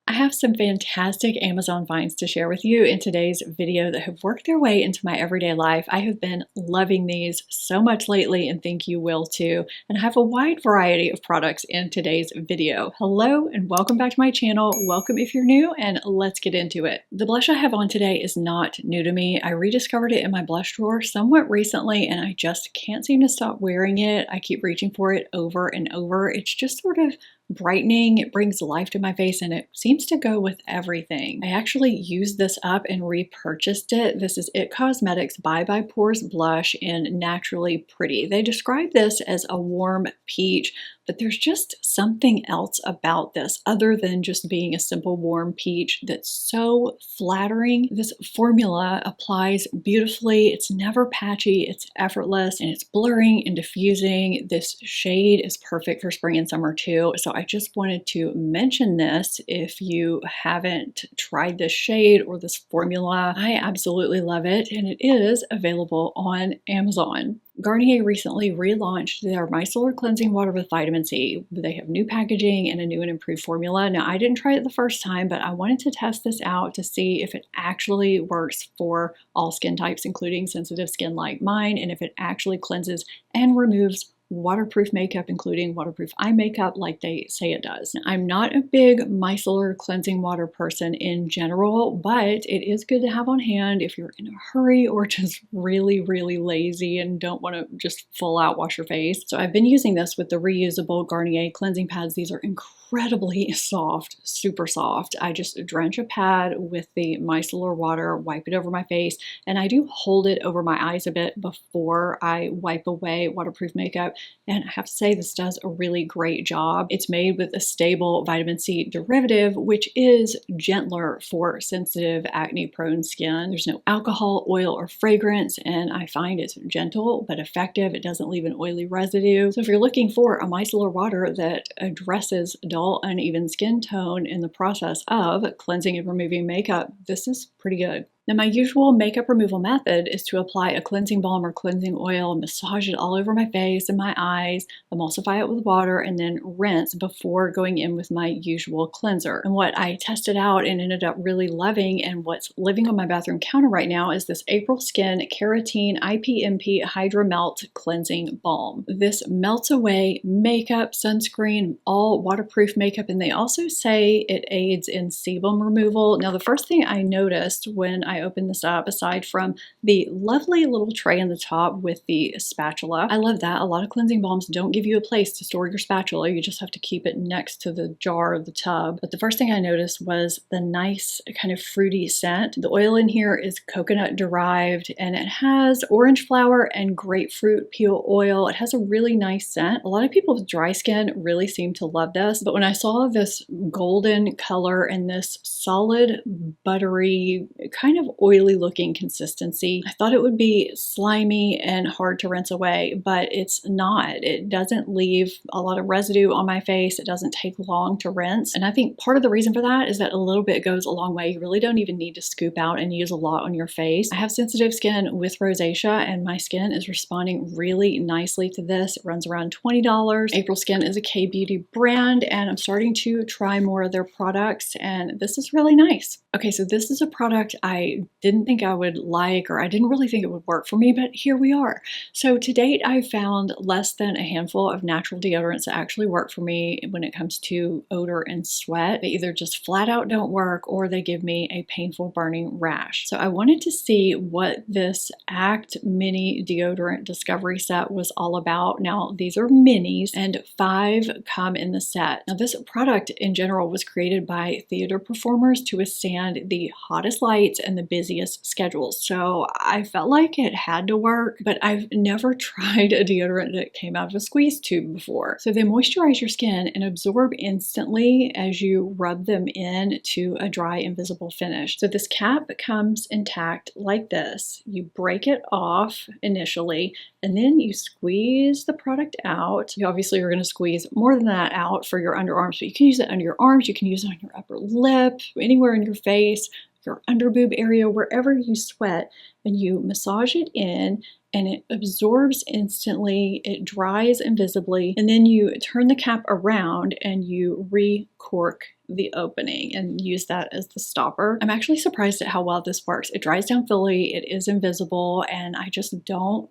I have some fantastic Amazon finds to share with you in today's video that have worked their way into my everyday life. I have been loving these so much lately and think you will too. And I have a wide variety of products in today's video. Hello and welcome back to my channel. Welcome if you're new and let's get into it. The blush I have on today is not new to me. I rediscovered it in my blush drawer somewhat recently and I just can't seem to stop wearing it. I keep reaching for it over and over. It's just sort of brightening, it brings life to my face, and it seems to go with everything. I actually used this up and repurchased it. This is It Cosmetics Bye Bye Pores Blush in Naturally Pretty. They describe this as a warm peach, but there's just something else about this other than just being a simple warm peach that's so flattering. This formula applies beautifully. It's never patchy, it's effortless, and it's blurring and diffusing. This shade is perfect for spring and summer too. So I just wanted to mention this if you haven't tried this shade or this formula. I absolutely love it, and it is available on Amazon. Garnier recently relaunched their micellar cleansing water with vitamin C. They have new packaging and a new and improved formula. Now, I didn't try it the first time, but I wanted to test this out to see if it actually works for all skin types, including sensitive skin like mine, and if it actually cleanses and removes waterproof makeup, including waterproof eye makeup, like they say it does. Now, I'm not a big micellar cleansing water person in general, but it is good to have on hand if you're in a hurry or just really lazy and don't want to just full out wash your face. So I've been using this with the reusable Garnier cleansing pads. These are incredibly soft, super soft. I just drench a pad with the micellar water, wipe it over my face, and I do hold it over my eyes a bit before I wipe away waterproof makeup. And I have to say, this does a really great job. It's made with a stable vitamin C derivative, which is gentler for sensitive acne-prone skin. There's no alcohol, oil, or fragrance, and I find it's gentle but effective. It doesn't leave an oily residue. So if you're looking for a micellar water that addresses dull, uneven skin tone in the process of cleansing and removing makeup, this is pretty good. Now, my usual makeup removal method is to apply a cleansing balm or cleansing oil, massage it all over my face and my eyes, emulsify it with water, and then rinse before going in with my usual cleanser. And what I tested out and ended up really loving, and what's living on my bathroom counter right now, is this April Skin Keratin IPMP Hydra Melt Cleansing Balm. This melts away makeup, sunscreen, all waterproof makeup, and they also say it aids in sebum removal. Now, the first thing I noticed when I opened this up, aside from the lovely little tray on the top with the spatula, I love that. A lot of cleansing balms don't give you a place to store your spatula. You just have to keep it next to the jar or the tub. But the first thing I noticed was the nice kind of fruity scent. The oil in here is coconut derived, and it has orange flower and grapefruit peel oil. It has a really nice scent. A lot of people with dry skin really seem to love this, but when I saw this golden color and this solid, buttery, kind of oily looking consistency, I thought it would be slimy and hard to rinse away, but it's not. It doesn't leave a lot of residue on my face. It doesn't take long to rinse. And I think part of the reason for that is that a little bit goes a long way. You really don't even need to scoop out and use a lot on your face. I have sensitive skin with rosacea and my skin is responding really nicely to this. It runs around $20. April Skin is a K-beauty brand and I'm starting to try more of their products and this is really nice. Okay, so this is a product I didn't think I would like, or I didn't really think it would work for me, but here we are. So to date, I've found less than a handful of natural deodorants that actually work for me when it comes to odor and sweat. They either just flat out don't work or they give me a painful burning rash. So I wanted to see what this Act Mini Deodorant Discovery Set was all about. Now, these are minis and 5 come in the set. Now, this product in general was created by theater performers to withstand the hottest lights and the busiest schedules. So I felt like it had to work, but I've never tried a deodorant that came out of a squeeze tube before. So they moisturize your skin and absorb instantly as you rub them in to a dry, invisible finish. So this cap comes intact like this. You break it off initially, and then you squeeze the product out. You obviously are going to squeeze more than that out for your underarms, but you can use it under your arms, you can use it on your upper lip, anywhere in your face, your under boob area, wherever you sweat, and you massage it in and it absorbs instantly, it dries invisibly, and then you turn the cap around and you re-cork the opening and use that as the stopper. I'm actually surprised at how well this works. It dries down fully, it is invisible, and I just don't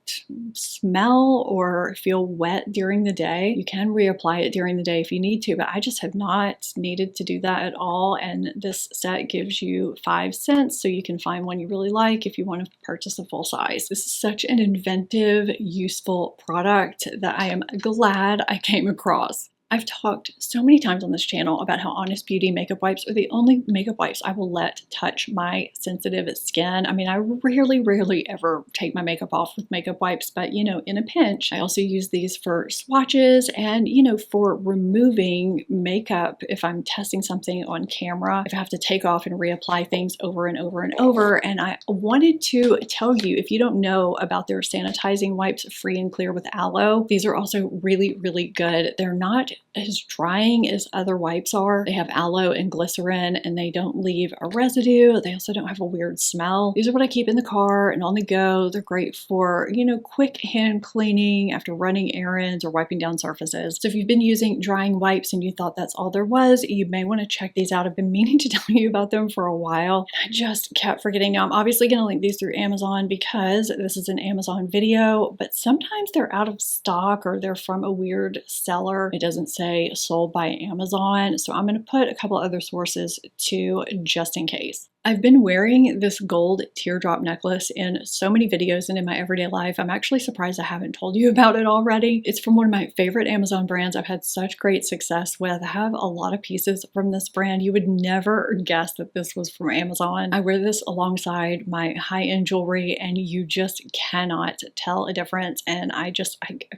smell or feel wet during the day. You can reapply it during the day if you need to, but I just have not needed to do that at all. And this set gives you 5 cents, so you can find one you really like if you want to purchase a full size. This is such an inventive, useful product that I am glad I came across. I've talked so many times on this channel about how Honest Beauty makeup wipes are the only makeup wipes I will let touch my sensitive skin. I mean, I rarely ever take my makeup off with makeup wipes, but you know, in a pinch. I also use these for swatches and, you know, for removing makeup if I'm testing something on camera, if I have to take off and reapply things over and over and over. And I wanted to tell you, if you don't know about their sanitizing wipes, free and clear with aloe, these are also really good. They're not as drying as other wipes are. They have aloe and glycerin and they don't leave a residue. They also don't have a weird smell. These are what I keep in the car and on the go. They're great for, you know, quick hand cleaning after running errands or wiping down surfaces. So if you've been using drying wipes and you thought that's all there was, you may want to check these out. I've been meaning to tell you about them for a while. I just kept forgetting. Now I'm obviously going to link these through Amazon because this is an Amazon video, but sometimes they're out of stock or they're from a weird seller. It doesn't say sold by Amazon. So I'm going to put a couple other sources too, just in case. I've been wearing this gold teardrop necklace in so many videos and in my everyday life. I'm actually surprised I haven't told you about it already. It's from one of my favorite Amazon brands I've had such great success with. I have a lot of pieces from this brand. You would never guess that this was from Amazon. I wear this alongside my high-end jewelry and you just cannot tell a difference, and I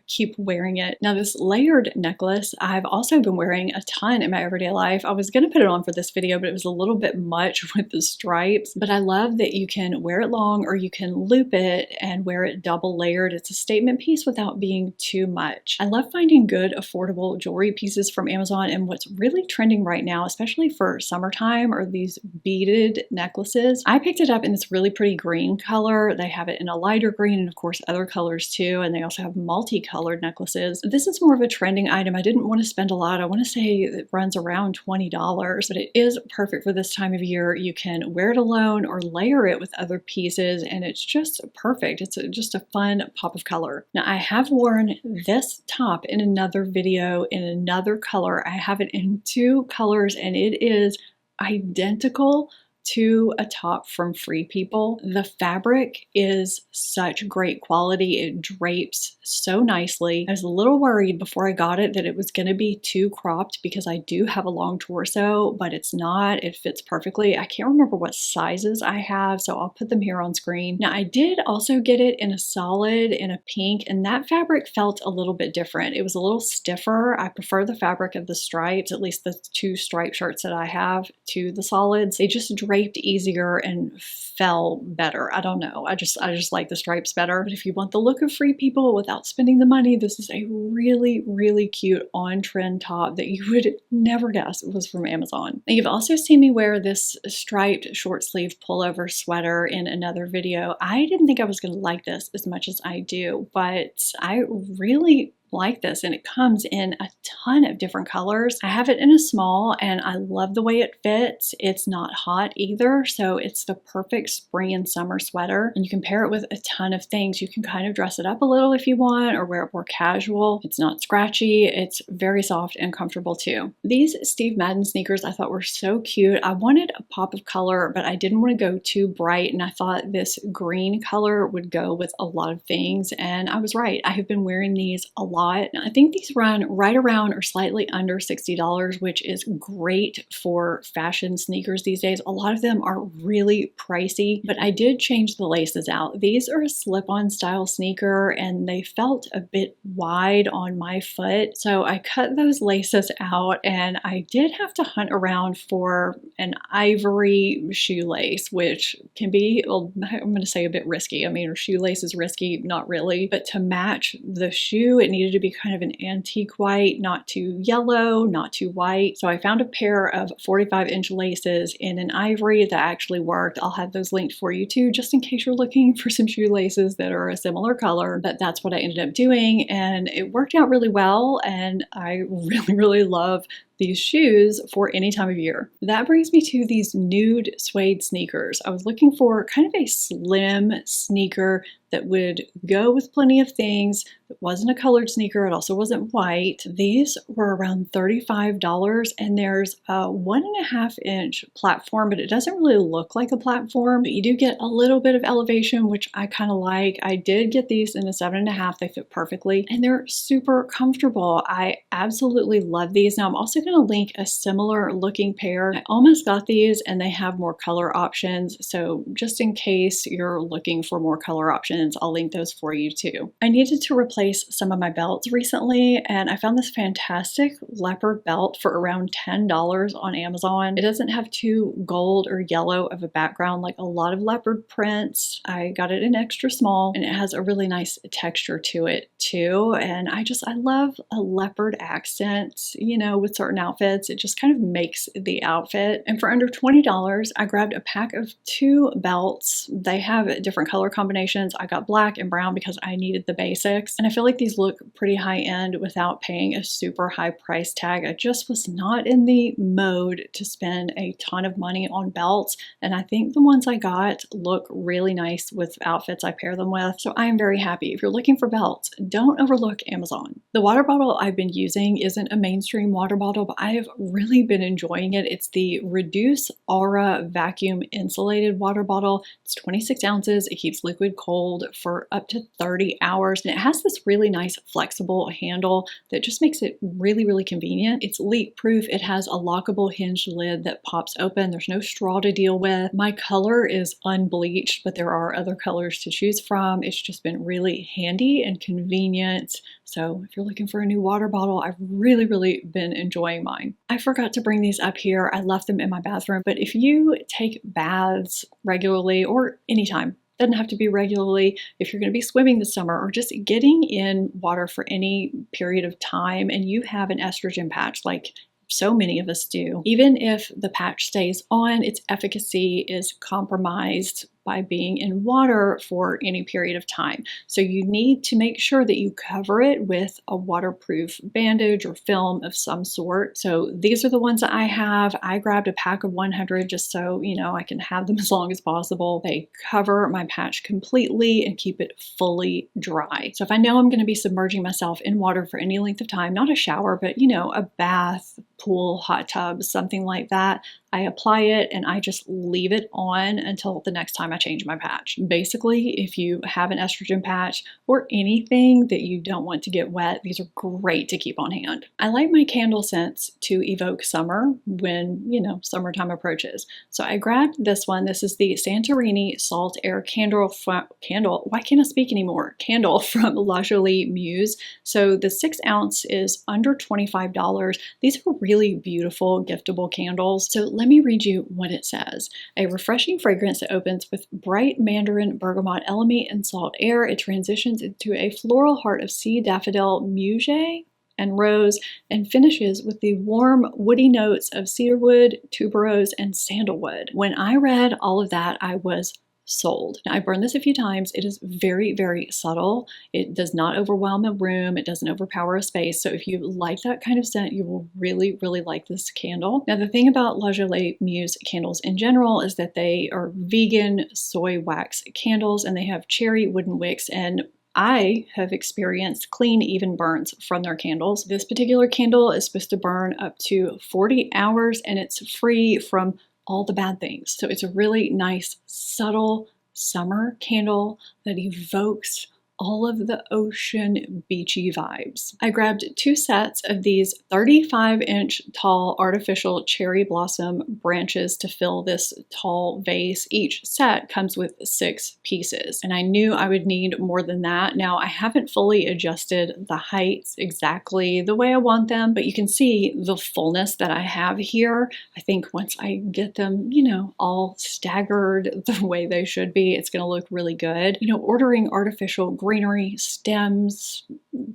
keep wearing it. Now this layered necklace I've also been wearing a ton in my everyday life. I was going to put it on for this video, but it was a little bit much with the stripes, but I love that you can wear it long or you can loop it and wear it double layered. It's a statement piece without being too much. I love finding good, affordable jewelry pieces from Amazon, and what's really trending right now, especially for summertime, are these beaded necklaces. I picked it up in this really pretty green color. They have it in a lighter green and of course other colors too, and they also have multicolored necklaces. This is more of a trending item. I didn't want to spend a lot. I want to say it runs around $20, but it is perfect for this time of year. You can wear it alone or layer it with other pieces and it's just perfect. It's just a fun pop of color. Now I have worn this top in another video in another color. I have it in 2 colors and it is identical to a top from Free People. The fabric is such great quality. It drapes so nicely. I was a little worried before I got it that it was going to be too cropped because I do have a long torso, but it's not. It fits perfectly. I can't remember what sizes I have, so I'll put them here on screen. Now I did also get it in a solid, in a pink, and that fabric felt a little bit different. It was a little stiffer. I prefer the fabric of the stripes, at least the 2 stripe shirts that I have, to the solids. They just draped easier and fell better. I don't know. I just like the stripes better. But if you want the look of Free People without spending the money, this is a really cute on-trend top that you would never guess was from Amazon. Now, you've also seen me wear this striped short sleeve pullover sweater in another video. I didn't think I was going to like this as much as I do, but I really like this, and it comes in a ton of different colors. I have it in a small and I love the way it fits. It's not hot either, so it's the perfect spring and summer sweater, and you can pair it with a ton of things. You can kind of dress it up a little if you want or wear it more casual. It's not scratchy. It's very soft and comfortable too. These Steve Madden sneakers I thought were so cute. I wanted a pop of color, but I didn't want to go too bright, and I thought this green color would go with a lot of things, and I was right. I have been wearing these a lot. I think these run right around or slightly under $60, which is great for fashion sneakers these days. A lot of them are really pricey, but I did change the laces out. These are a slip-on style sneaker and they felt a bit wide on my foot, so I cut those laces out, and I did have to hunt around for an ivory shoelace, which can be, well, I'm going to say a bit risky. I mean, shoelace is risky, not really, but to match the shoe, it needed to be kind of an antique white, not too yellow, not too white. So I found a pair of 45-inch laces in an ivory that actually worked. I'll have those linked for you too, just in case you're looking for some shoelaces that are a similar color. But that's what I ended up doing, and it worked out really well, and I really love these shoes for any time of year. That brings me to these nude suede sneakers. I was looking for kind of a slim sneaker that would go with plenty of things. It wasn't a colored sneaker. It also wasn't white. These were around $35, and there's a 1.5 inch platform, but it doesn't really look like a platform, but you do get a little bit of elevation, which I kind of like. I did get these in a 7.5. They fit perfectly, and they're super comfortable. I absolutely love these. Now I'm also going to link a similar looking pair. I almost got these, and they have more color options. So just in case you're looking for more color options, I'll link those for you too. I needed to replace some of my belts recently, and I found this fantastic leopard belt for around $10 on Amazon. It doesn't have too gold or yellow of a background like a lot of leopard prints. I got it in extra small, and it has a really nice texture to it too. And I love a leopard accent, you know, with certain outfits. It just kind of makes the outfit. And for under $20, I grabbed a pack of 2 belts. They have different color combinations. I got black and brown because I needed the basics. And I feel like these look pretty high end without paying a super high price tag. I just was not in the mode to spend a ton of money on belts. And I think the ones I got look really nice with outfits I pair them with. So I am very happy. If you're looking for belts, don't overlook Amazon. The water bottle I've been using isn't a mainstream water bottle, but I have really been enjoying it. It's the Reduce Aura Vacuum Insulated Water Bottle. It's 26 ounces. It keeps liquid cold for up to 30 hours. And it has this really nice flexible handle that just makes it really, really convenient. It's leak proof. It has a lockable hinged lid that pops open. There's no straw to deal with. My color is unbleached, but there are other colors to choose from. It's just been really handy and convenient. So if you're looking for a new water bottle, I've really, really been enjoying mine. I forgot to bring these up here. I left them in my bathroom, but if you take baths regularly or anytime, doesn't have to be regularly, if you're going to be swimming this summer or just getting in water for any period of time and you have an estrogen patch like so many of us do, even if the patch stays on, its efficacy is compromised by being in water for any period of time. So you need to make sure that you cover it with a waterproof bandage or film of some sort. So these are the ones that I have. I grabbed a pack of 100 just so, you know, I can have them as long as possible. They cover my patch completely and keep it fully dry. So if I know I'm going to be submerging myself in water for any length of time, not a shower, but you know, a bath, pool, hot tub, something like that, I apply it and I just leave it on until the next time I change my patch. Basically, if you have an estrogen patch or anything that you don't want to get wet, these are great to keep on hand. I like my candle scents to evoke summer when, you know, summertime approaches. So I grabbed this one. This is the Santorini Salt Air Candle, why can't I speak anymore? Candle from La Jolie Muse. So the 6 ounce is under $25. These are really beautiful giftable candles. So let me read you what it says. A refreshing fragrance that opens with bright mandarin, bergamot, elemi, and salt air. It transitions into a floral heart of sea daffodil, muguet, and rose, and finishes with the warm woody notes of cedarwood, tuberose, and sandalwood. When I read all of that, I was sold. Now, I burned this a few times. It is very, very subtle. It does not overwhelm a room. It doesn't overpower a space. So if you like that kind of scent, you will really, really like this candle. Now, the thing about La Jolie Muse candles in general is that they are vegan soy wax candles, and they have cherry wooden wicks, and I have experienced clean, even burns from their candles. This particular candle is supposed to burn up to 40 hours, and it's free from all the bad things. So it's a really nice, subtle summer candle that evokes all of the ocean beachy vibes. I grabbed 2 sets of these 35-inch tall artificial cherry blossom branches to fill this tall vase. Each set comes with 6 pieces, and I knew I would need more than that. Now, I haven't fully adjusted the heights exactly the way I want them, but you can see the fullness that I have here. I think once I get them, you know, all staggered the way they should be, it's gonna look really good. You know, ordering artificial greenery, stems,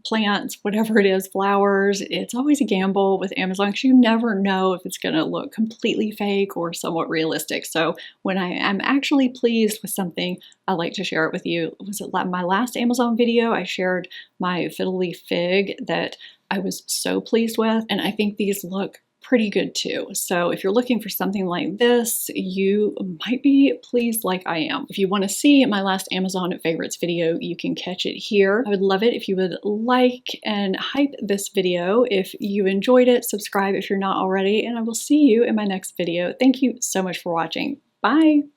plants, whatever it is, flowers, it's always a gamble with Amazon because you never know if it's going to look completely fake or somewhat realistic. So when I am actually pleased with something, I like to share it with you. Was it my last Amazon video? I shared my fiddly fig that I was so pleased with, and I think these look pretty good too. So if you're looking for something like this, you might be pleased like I am. If you want to see my last Amazon favorites video, you can catch it here. I would love it if you would like and hype this video. If you enjoyed it, subscribe if you're not already, and I will see you in my next video. Thank you so much for watching. Bye!